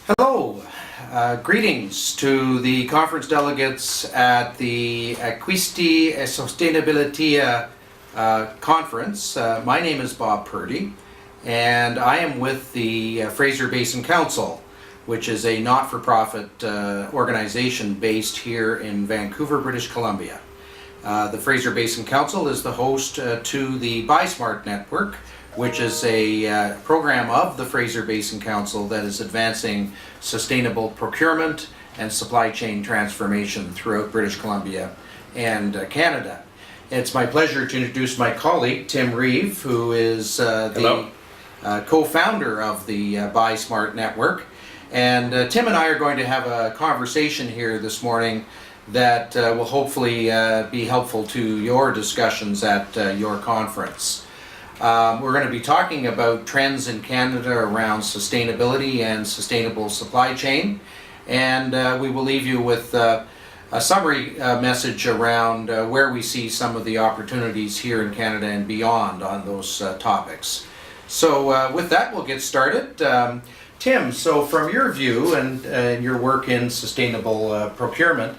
Hello, greetings to the conference delegates at the Acquisti e Sostenibilità conference. My name is Bob Purdy, and I am with the Fraser Basin Council, which is a not-for-profit organization based here in Vancouver, British Columbia. The Fraser Basin Council is the host to the BuySmart Network, which is a program of the Fraser Basin Council that is advancing sustainable procurement and supply chain transformation throughout British Columbia and Canada. It's my pleasure to introduce my colleague, Tim Reeve, who is the co-founder of the BuySmart Network. And Tim and I are going to have a conversation here this morning that will hopefully be helpful to your discussions at your conference. We're going to be talking about trends in Canada around sustainability and sustainable supply chain, and we will leave you with a summary message around where we see some of the opportunities here in Canada and beyond on those topics. So with that, we'll get started. Tim, so from your view and your work in sustainable procurement,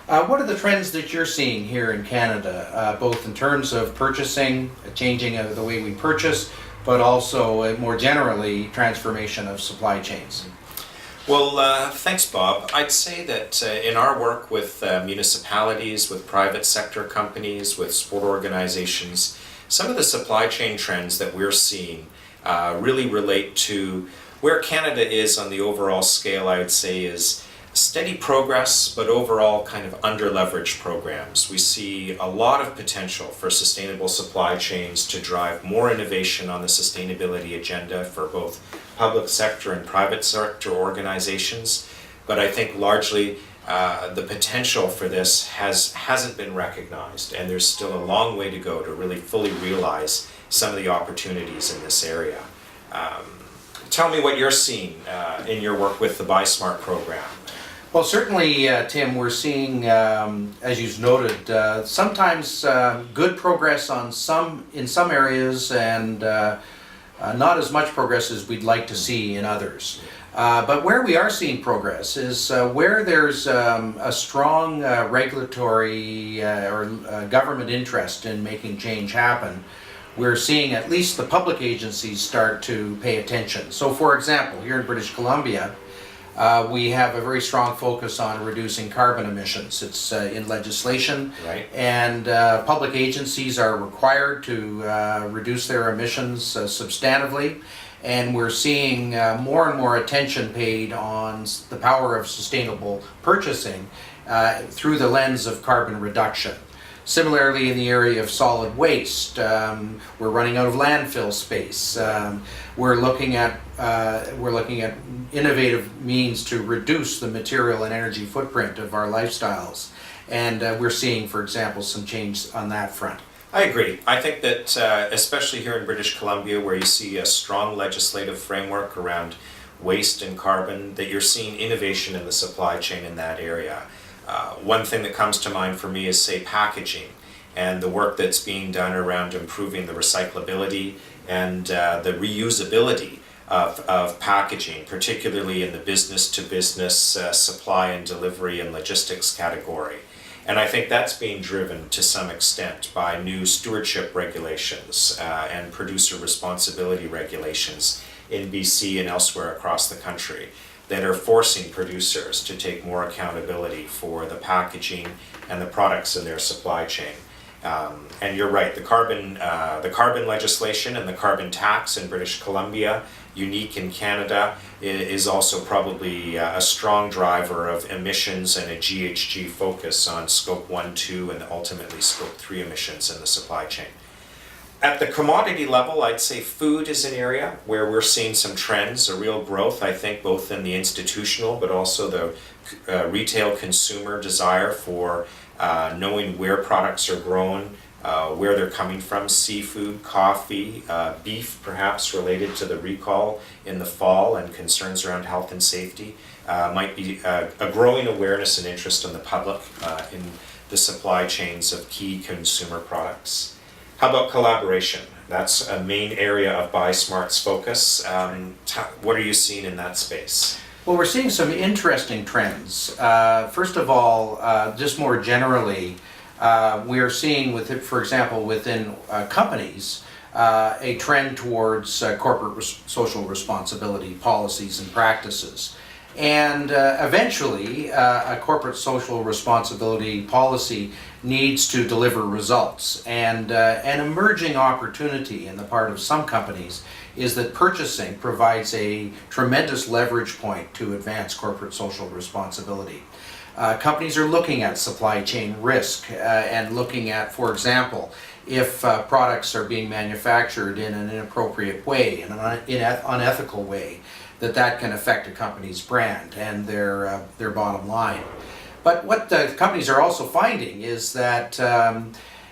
what are the trends that you're seeing here in Canada, both in terms of purchasing, changing of the way we purchase, but also more generally transformation of supply chains? Well, thanks, Bob. I'd say that in our work with municipalities, with private sector companies, with sport organizations, some of the supply chain trends that we're seeing really relate to where Canada is on the overall scale. I would say is steady progress, but overall kind of under-leveraged programs. We see a lot of potential for sustainable supply chains to drive more innovation on the sustainability agenda for both public sector and private sector organizations. But I think largely the potential for this hasn't been recognized, and there's still a long way to go to really fully realize some of the opportunities in this area. Tell me what you're seeing in your work with the BuySmart program. Well, certainly, Tim, we're seeing, as you've noted, sometimes good progress in some areas and not as much progress as we'd like to see in others. But where we are seeing progress is where there's a strong regulatory or government interest in making change happen. We're seeing at least the public agencies start to pay attention. So, for example, here in British Columbia, we have a very strong focus on reducing carbon emissions. It's in legislation, right. And public agencies are required to reduce their emissions substantively, and we're seeing more and more attention paid on the power of sustainable purchasing through the lens of carbon reduction. Similarly, in the area of solid waste, we're running out of landfill space. We're looking at innovative means to reduce the material and energy footprint of our lifestyles, and we're seeing, for example, some change on that front. I agree. I think that especially here in British Columbia, where you see a strong legislative framework around waste and carbon, that you're seeing innovation in the supply chain in that area. One thing that comes to mind for me is, say, packaging and the work that's being done around improving the recyclability and the reusability of packaging, particularly in the business-to-business supply and delivery and logistics category. And I think that's being driven to some extent by new stewardship regulations and producer responsibility regulations in BC and elsewhere across the country that are forcing producers to take more accountability for the packaging and the products in their supply chain. And you're right, the carbon legislation and the carbon tax in British Columbia, unique in Canada, is also probably a strong driver of emissions and a GHG focus on Scope 1, 2, and ultimately Scope 3 emissions in the supply chain. At the commodity level, I'd say food is an area where we're seeing some trends, a real growth, I think, both in the institutional but also the retail consumer desire for knowing where products are grown, where they're coming from, seafood, coffee, beef perhaps related to the recall in the fall and concerns around health and safety. Might be a growing awareness and interest in the public in the supply chains of key consumer products. How about collaboration? That's a main area of BuySmart's focus. What are you seeing in that space? Well, we're seeing some interesting trends. First of all, just more generally, we are seeing, for example, within companies, a trend towards corporate social responsibility policies and practices. And eventually, a corporate social responsibility policy needs to deliver results. And an emerging opportunity in the part of some companies is that purchasing provides a tremendous leverage point to advance corporate social responsibility. Companies are looking at supply chain risk and looking at, for example, if products are being manufactured in an inappropriate way, in an unethical way, that can affect a company's brand and their bottom line. But what the companies are also finding is that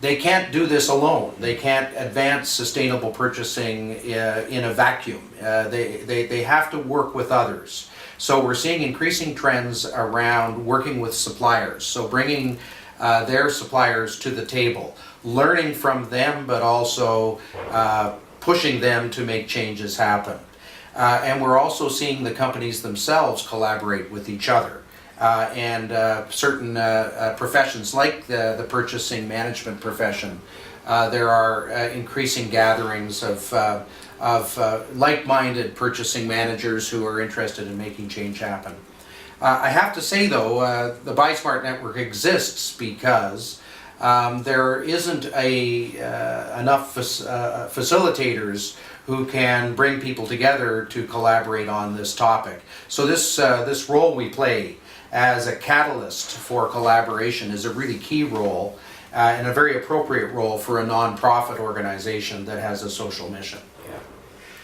they can't do this alone. They can't advance sustainable purchasing in a vacuum. They have to work with others. So we're seeing increasing trends around working with suppliers. So bringing their suppliers to the table, learning from them, but also pushing them to make changes happen. And we're also seeing the companies themselves collaborate with each other. And certain professions like the purchasing management profession, there are increasing gatherings of like-minded purchasing managers who are interested in making change happen. I have to say though, the Buy Smart Network exists because there isn't enough facilitators who can bring people together to collaborate on this topic. So this role we play as a catalyst for collaboration is a really key role and a very appropriate role for a non-profit organization that has a social mission. Yeah.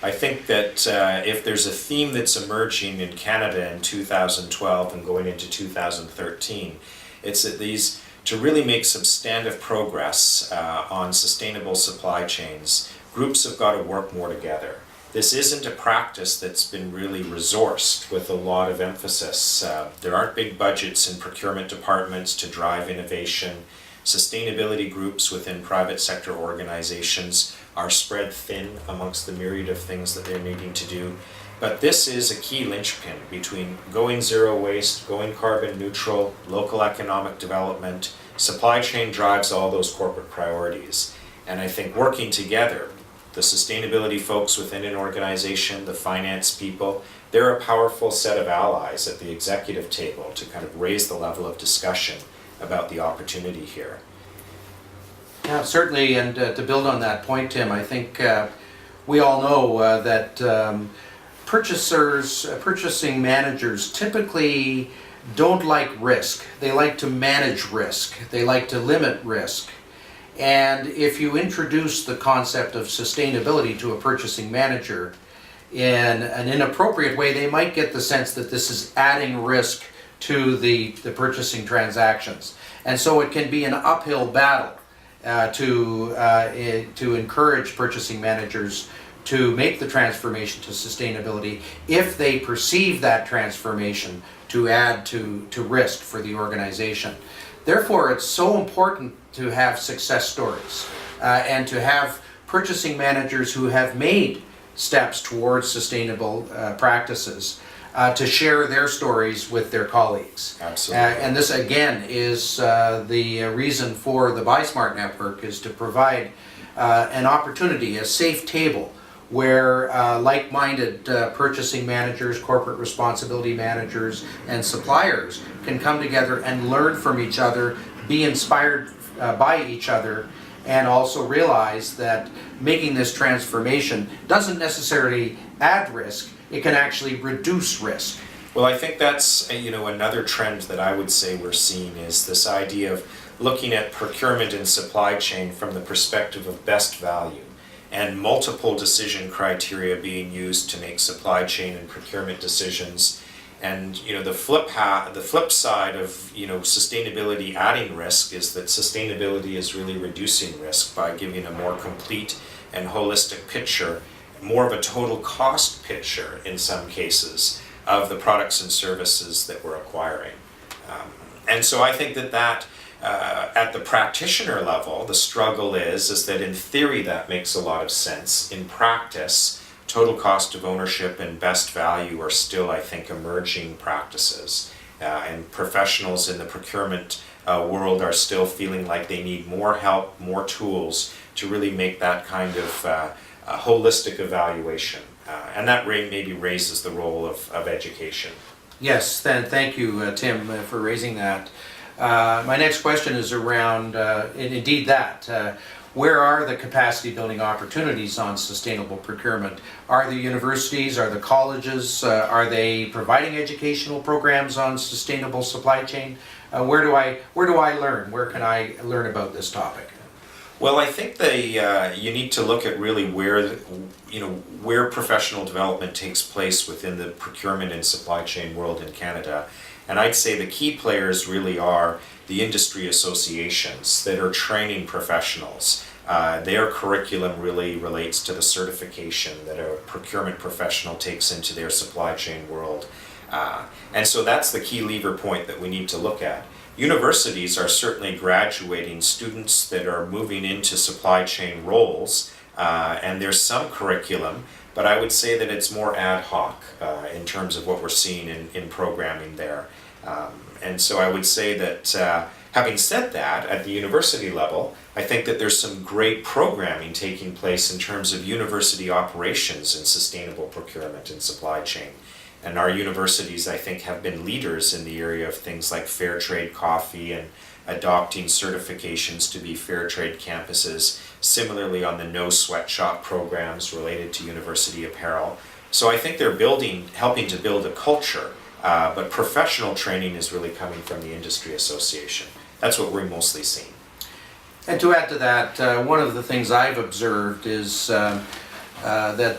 I think that if there's a theme that's emerging in Canada in 2012 and going into 2013, it's that to really make substantive progress on sustainable supply chains, groups have got to work more together. This isn't a practice that's been really resourced with a lot of emphasis. There aren't big budgets in procurement departments to drive innovation. Sustainability groups within private sector organizations are spread thin amongst the myriad of things that they're needing to do. But this is a key linchpin between going zero waste, going carbon neutral, local economic development. Supply chain drives all those corporate priorities. And I think working together, the sustainability folks within an organization, the finance people, they're a powerful set of allies at the executive table to kind of raise the level of discussion about the opportunity here. Yeah, certainly, and to build on that point, Tim, I think we all know that purchasing managers typically don't like risk. They like to manage risk. They like to limit risk. And if you introduce the concept of sustainability to a purchasing manager in an inappropriate way, they might get the sense that this is adding risk to the purchasing transactions. And so it can be an uphill battle to encourage purchasing managers to make the transformation to sustainability if they perceive that transformation to add to risk for the organization. Therefore, it's so important to have success stories and to have purchasing managers who have made steps towards sustainable practices to share their stories with their colleagues. Absolutely. And this again is the reason for the Buy Smart Network, is to provide an opportunity, a safe table where like-minded purchasing managers, corporate responsibility managers, and suppliers can come together and learn from each other, be inspired by each other, and also realize that making this transformation doesn't necessarily add risk, it can actually reduce risk. Well, I think that's another trend that I would say we're seeing is this idea of looking at procurement and supply chain from the perspective of best value, and multiple decision criteria being used to make supply chain and procurement decisions. And the flip side of sustainability adding risk is that sustainability is really reducing risk by giving a more complete and holistic picture, more of a total cost picture in some cases of the products and services that we're acquiring. And so I think that at the practitioner level, the struggle is that in theory that makes a lot of sense. In practice, total cost of ownership and best value are still, I think, emerging practices. And professionals in the procurement world are still feeling like they need more help, more tools to really make that kind of holistic evaluation. And that maybe raises the role of education. Yes, thank you, Tim, for raising that. My next question is around, indeed that, where are the capacity building opportunities on sustainable procurement? Are the universities, are the colleges, are they providing educational programs on sustainable supply chain? Where do I learn? Where can I learn about this topic? Well, I think you need to look at really where professional development takes place within the procurement and supply chain world in Canada. And I'd say the key players really are the industry associations that are training professionals. Their curriculum really relates to the certification that a procurement professional takes into their supply chain world. And so that's the key lever point that we need to look at. Universities are certainly graduating students that are moving into supply chain roles, and there's some curriculum, but I would say that it's more ad hoc in terms of what we're seeing in programming there. And so I would say that having said that, at the university level, I think that there's some great programming taking place in terms of university operations and sustainable procurement and supply chain. And our universities, I think, have been leaders in the area of things like fair trade coffee and adopting certifications to be fair trade campuses. Similarly, on the no sweatshop programs related to university apparel. So I think they're helping to build a culture, but professional training is really coming from the industry association. That's what we're mostly seeing. And to add to that, one of the things I've observed is that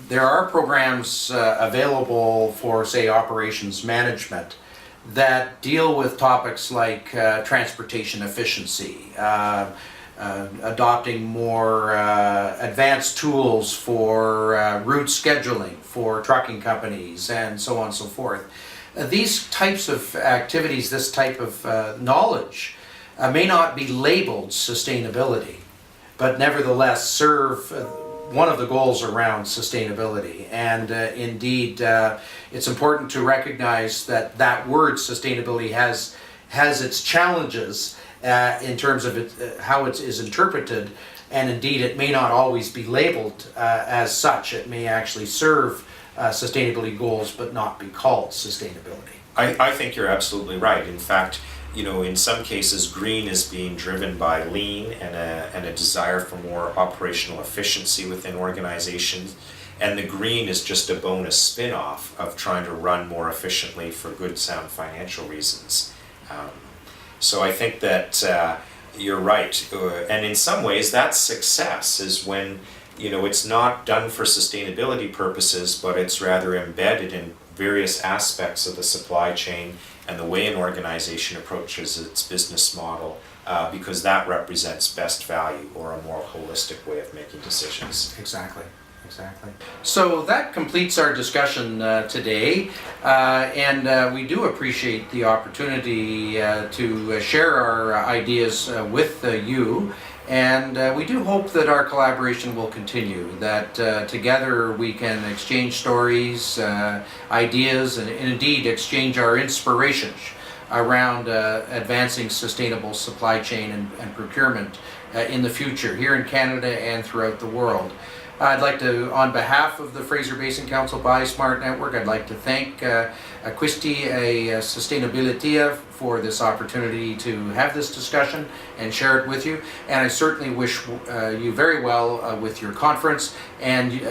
there are programs available for, say, operations management that deal with topics like transportation efficiency, adopting more advanced tools for route scheduling for trucking companies and so on and so forth. These types of activities, this type of knowledge may not be labeled sustainability, but nevertheless serve one of the goals around sustainability. And indeed, it's important to recognize that that word sustainability has its challenges in terms of how it is interpreted, and indeed it may not always be labeled as such. It may actually serve sustainability goals but not be called sustainability. I think you're absolutely right. In fact, in some cases, green is being driven by lean and a desire for more operational efficiency within organizations. And the green is just a bonus spin-off of trying to run more efficiently for good, sound financial reasons. So I think that you're right. And in some ways, that's success, is when it's not done for sustainability purposes, but it's rather embedded in various aspects of the supply chain and the way an organization approaches its business model, because that represents best value or a more holistic way of making decisions. Exactly. So that completes our discussion today, and we do appreciate the opportunity to share our ideas with you. And we do hope that our collaboration will continue, that together we can exchange stories, ideas, and indeed exchange our inspirations around advancing sustainable supply chain and procurement in the future, here in Canada and throughout the world. I'd like to, on behalf of the Fraser Basin Council Buy Smart Network, I'd like to thank Acquisti Sustainability for this opportunity to have this discussion and share it with you. And I certainly wish you very well with your conference, and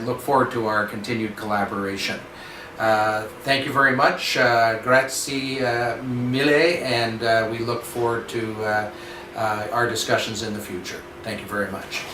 look forward to our continued collaboration. Thank you very much. Grazie mille, and we look forward to our discussions in the future. Thank you very much.